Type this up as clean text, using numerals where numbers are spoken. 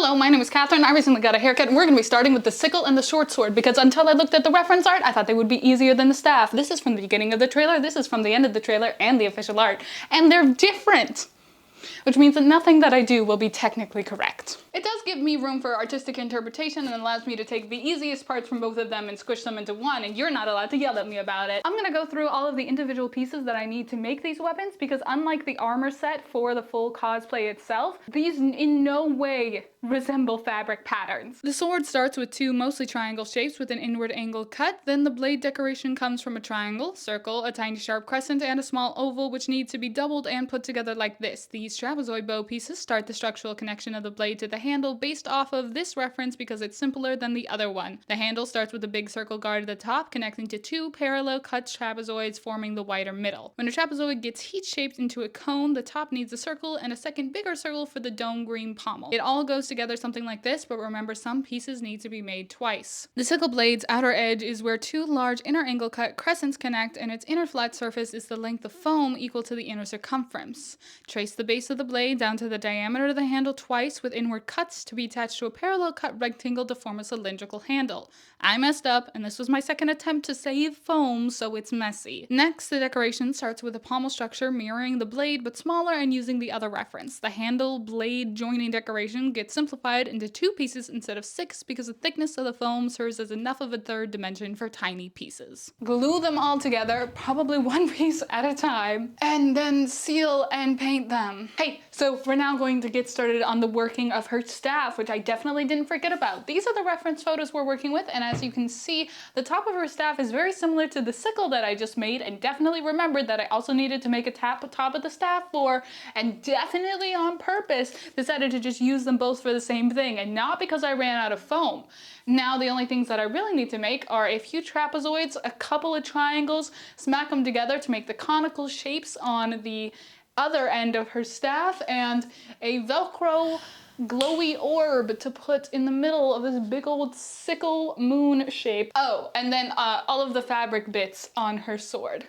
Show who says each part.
Speaker 1: Hello, my name is Katherine. I recently got a haircut and we're going to be starting with the sickle and the short sword because until I looked at the reference art, I thought they would be easier than the staff. This is from the beginning of the trailer, this is from the end of the trailer and the official art, and they're different, which means that nothing that I do will be technically correct. It does give me room for artistic interpretation and allows me to take the easiest parts from both of them and squish them into one, and you're not allowed to yell at me about it. I'm gonna go through all of the individual pieces that I need to make these weapons because unlike the armor set for the full cosplay itself, these in no way resemble fabric patterns. The sword starts with two mostly triangle shapes with an inward angle cut, then the blade decoration comes from a triangle, circle, a tiny sharp crescent, and a small oval which needs to be doubled and put together like this. These trapezoid bow pieces start the structural connection of the blade to the handle based off of this reference because it's simpler than the other one. The handle starts with a big circle guard at the top connecting to two parallel cut trapezoids forming the wider middle. When a trapezoid gets heat shaped into a cone, the top needs a circle and a second bigger circle for the dome green pommel. It all goes together something like this, but remember some pieces need to be made twice. The sickle blade's outer edge is where two large inner angle cut crescents connect, and its inner flat surface is the length of foam equal to the inner circumference. Trace the base of the blade down to the diameter of the handle twice with inward cuts to be attached to a parallel cut rectangle to form a cylindrical handle. I messed up, and this was my second attempt to save foam, so it's messy. Next, the decoration starts with a pommel structure mirroring the blade but smaller and using the other reference. The handle blade joining decoration gets simplified into two pieces instead of six because the thickness of the foam serves as enough of a third dimension for tiny pieces. Glue them all together, probably one piece at a time, and then seal and paint them. Hey, so we're now going to get started on the working of her staff, which I definitely didn't forget about. These are the reference photos we're working with, and as you can see, the top of her staff is very similar to the sickle that I just made, and definitely remembered that I also needed to make a top of the staff for, and definitely on purpose decided to just use them both for the same thing, and not because I ran out of foam. Now the only things that I really need to make are a few trapezoids, a couple of triangles, smack them together to make the conical shapes on the other end of her staff, and a Velcro glowy orb to put in the middle of this big old sickle moon shape. Oh, and then all of the fabric bits on her sword.